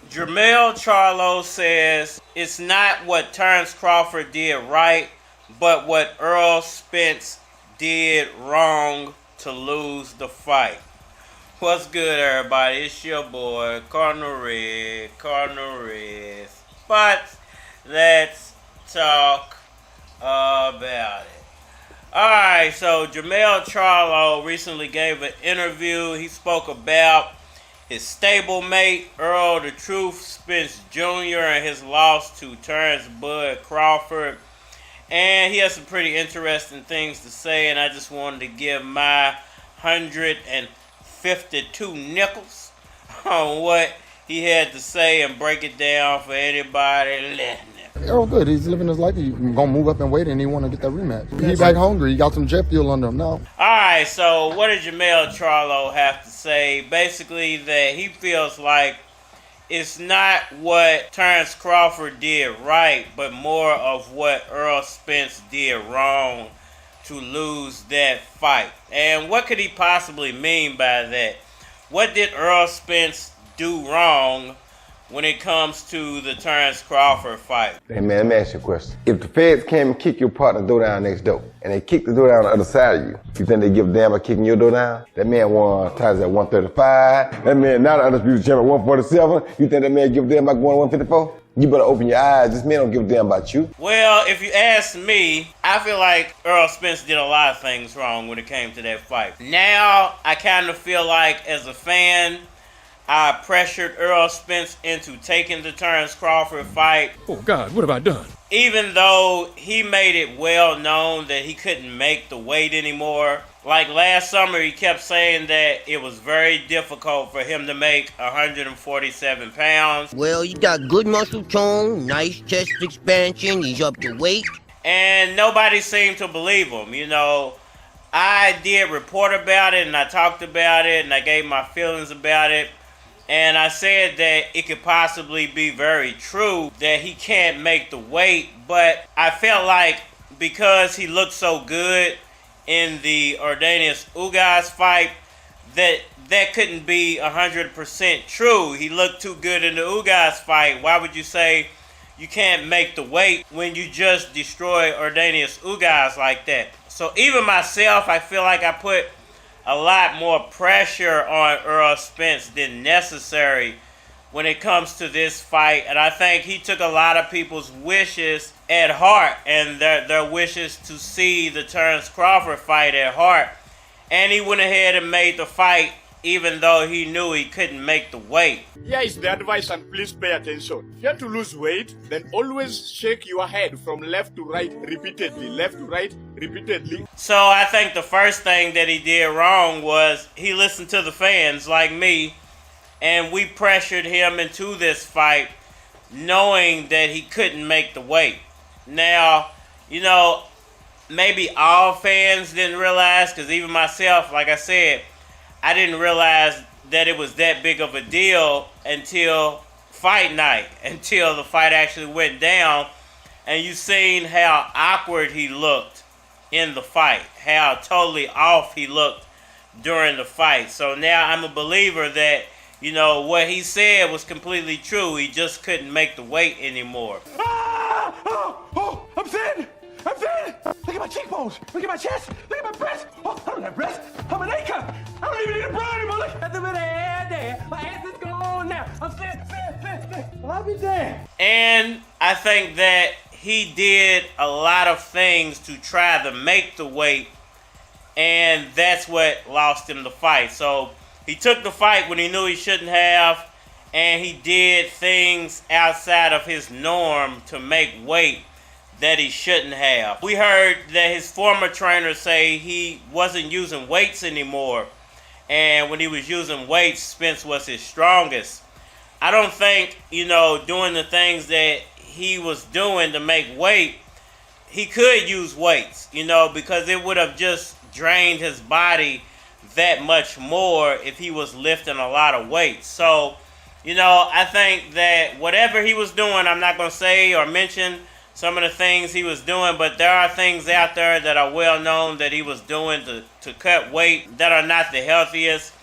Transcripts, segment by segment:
Jermell Charlo says it's not what Terence Crawford did right, but what Errol Spence did wrong to lose the fight. What's good, everybody? It's your boy, Cardinal Red. But let's talk about it. Alright, so Jermell Charlo recently gave an interview. He spoke about his stablemate, Errol the Truth Spence Jr., and his loss to Terence Bud Crawford. And he has some pretty interesting things to say, and I just wanted to give my 152 nickels on what he had to say and break it down for anybody listening. Errol good. He's living his life. He's going to move up and weight, and he want to get that rematch. He's back hungry. He got some jet fuel under him now. All right, so what did Jermell Charlo have to say? Basically that he feels like it's not what Terence Crawford did right, but more of what Errol Spence did wrong to lose that fight. And what could he possibly mean by that? What did Errol Spence do wrong when it comes to the Terence Crawford fight? Hey man, let me ask you a question. If the feds came and kick your partner door down next door, and they kicked the door down on the other side of you, you think they give a damn about kicking your door down? That man won Tyson at 135. That man now the undisputed champion at 147. You think that man give a damn about going 154? You better open your eyes. This man don't give a damn about you. Well, if you ask me, I feel like Errol Spence did a lot of things wrong when it came to that fight. Now, I kind of feel like as a fan, I pressured Errol Spence into taking the Terence Crawford fight. Oh, God, what have I done? Even though he made it well known that he couldn't make the weight anymore. Like last summer, he kept saying that it was very difficult for him to make 147 pounds. Well, you got good muscle tone, nice chest expansion, he's up to weight. And nobody seemed to believe him, you know. I did report about it, and I talked about it, and I gave my feelings about it. And I said that it could possibly be very true that he can't make the weight. But I felt like because he looked so good in the Ordanius Ugas fight, that couldn't be 100% true. He looked too good in the Ugas fight. Why would you say you can't make the weight when you just destroy Ordanius Ugas like that? So even myself, I feel like I put a lot more pressure on Errol Spence than necessary when it comes to this fight. And I think he took a lot of people's wishes at heart and their wishes to see the Terence Crawford fight at heart. And he went ahead and made the fight even though he knew he couldn't make the weight. Here is the advice, and please pay attention. If you want to lose weight, then always shake your head from left to right repeatedly. Left to right repeatedly. So I think the first thing that he did wrong was he listened to the fans like me, and we pressured him into this fight knowing that he couldn't make the weight. Now, you know, maybe all fans didn't realize, because even myself, like I said, I didn't realize that it was that big of a deal until fight night, until the fight actually went down, and you seen how awkward he looked in the fight, how totally off he looked during the fight. So now I'm a believer that, you know, what he said was completely true. He just couldn't make the weight anymore. I'm thin! I'm thin! Look at my cheekbones! Look at my chest! Look at my breasts! Oh, I don't have breasts! I'm an A-cup! I don't even need a bra anymore! Look at the there! My ass is gone now! I'm thin! Well, I'll be damned! And I think that he did a lot of things to try to make the weight, and that's what lost him the fight. So he took the fight when he knew he shouldn't have, and he did things outside of his norm to make weight that he shouldn't have. We heard that his former trainer say he wasn't using weights anymore, and when he was using weights, Spence was his strongest. I don't think, you know, doing the things that he was doing to make weight, he could use weights, you know, because it would have just drained his body that much more if he was lifting a lot of weight. So, you know, I think that whatever he was doing, I'm not going to say or mention some of the things he was doing, but there are things out there that are well known that he was doing to cut weight that are not the healthiest,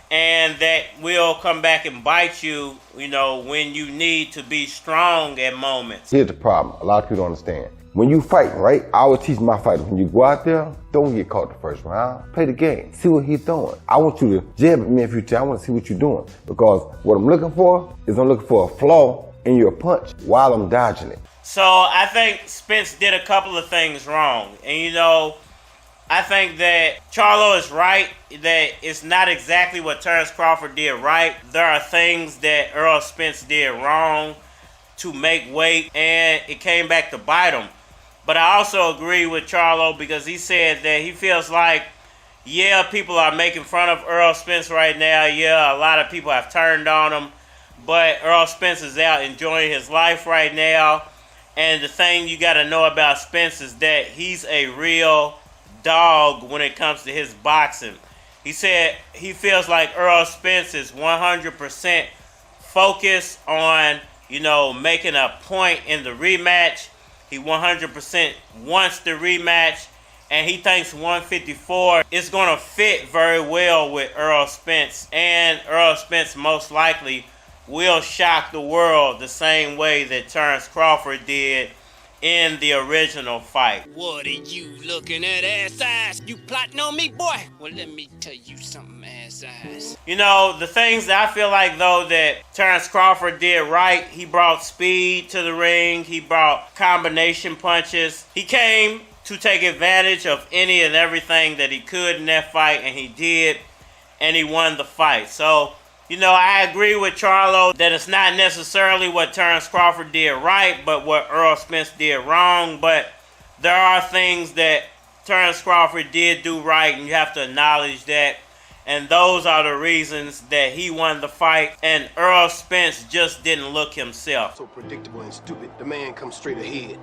and that will come back and bite you, you know, when you need to be strong at moments. Here's the problem. A lot of people don't understand. When you fight, right? I always teach my fighters, when you go out there, don't get caught the first round. Play the game. See what he's doing. I want you to jab at me a few times. I want to see what you're doing. Because what I'm looking for is I'm looking for a flaw in your punch while I'm dodging it. So I think Spence did a couple of things wrong. And, you know, I think that Charlo is right, that it's not exactly what Terence Crawford did right. There are things that Errol Spence did wrong to make weight, and it came back to bite him. But I also agree with Charlo because he said that he feels like, yeah, people are making fun of Errol Spence right now. Yeah, a lot of people have turned on him. But Errol Spence is out enjoying his life right now. And the thing you got to know about Spence is that he's a real dog when it comes to his boxing. He said he feels like Errol Spence is 100% focused on, you know, making a point in the rematch. He 100% wants the rematch, and he thinks 154 is going to fit very well with Errol Spence. And Errol Spence most likely will shock the world the same way that Terence Crawford did in the original fight. What are you looking at, ass eyes? You plotting on me, boy? Well, let me tell you something, ass eyes. You know, the things that I feel like, though, that Terence Crawford did right, he brought speed to the ring. He brought combination punches. He came to take advantage of any and everything that he could in that fight, and he did, and he won the fight. So, you know, I agree with Charlo that it's not necessarily what Terence Crawford did right, but what Errol Spence did wrong. But there are things that Terence Crawford did do right, and you have to acknowledge that. And those are the reasons that he won the fight, and Errol Spence just didn't look himself. So predictable and stupid. The man comes straight ahead.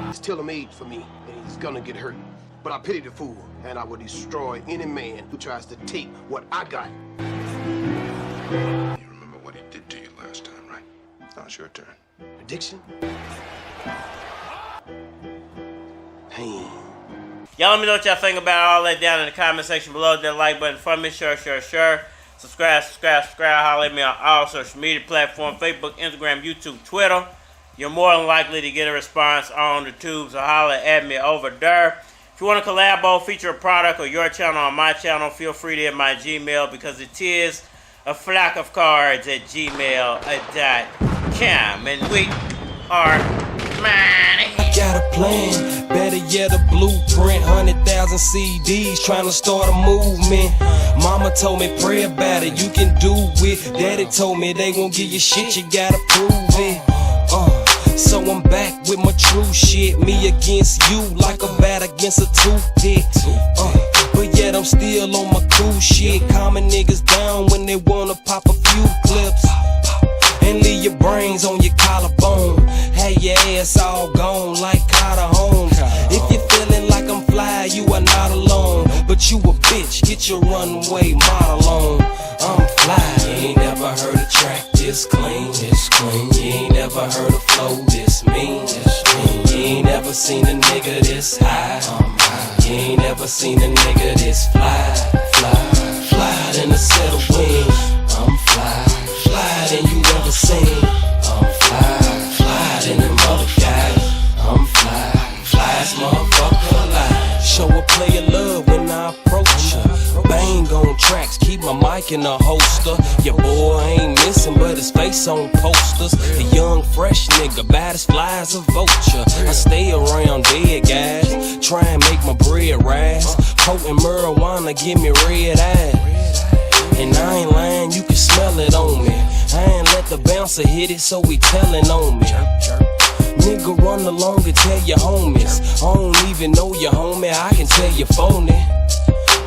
He's tailor-made for me, and he's gonna get hurt. But I pity the fool, and I will destroy any man who tries to take what I got. You remember what he did to you last time, right? Now it's your turn. Prediction? Pain. Y'all let me know what y'all think about all that down in the comment section below. That like button for me. Sure. Subscribe. Holler at me on all social media platforms. Facebook, Instagram, YouTube, Twitter. You're more than likely to get a response on the tubes, so holler at me over there. If you want to collabo, feature a product or your channel on my channel, feel free to hit my Gmail because it is a flock of cards at gmail.com. And we are money. Got a plan, better yet a blueprint. 100,000 CDs trying to start a movement. Mama told me pray about it, you can do it. Daddy told me they won't give you shit, you gotta prove it. So I'm back with my true shit. Me against you like a bat against a toothpick. But yet I'm still on my cool shit. Calming niggas down when they wanna pop a few clips and leave your brains on your collarbone. Have your ass all gone like Carter Holmes. If you're feeling like I'm fly, you are not alone. But you a bitch, get your runway model on. I'm fly. You ain't never heard a track this clean. You ain't never heard a flow this mean. You ain't never seen a nigga this high. You ain't never seen a nigga this fly than a set of wings. I'm fly than you ever seen. I'm fly than them other guys. I'm flyest motherfucker alive. Show a player love when I approach her. Bang on tracks, keep my mic in a holster. Your boy ain't missing, but his face on posters. A young, fresh nigga, bad as fly as a vulture. I stay around dead guys, try and make my bread rise. Potent marijuana, give me red eyes. And I ain't lying, you can smell it on me. I ain't let the bouncer hit it, so he telling on me. Nigga, run along and tell your homies. I don't even know your homie, I can tell you phony.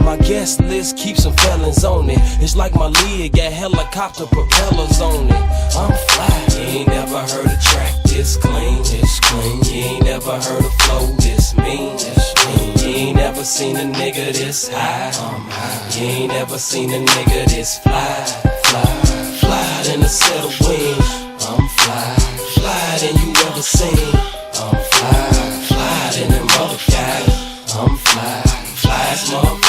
My guest list keeps some felons on it. It's like my lid got helicopter propellers on it. I'm fly. You ain't never heard a track this clean. You ain't never heard a flow this mean. You ain't never seen a nigga this high. You ain't never seen a nigga this fly than a set of wings. I'm fly flyer than you ever seen. I'm fly, flyer than them other guys. I'm fly, fly as motherfucker.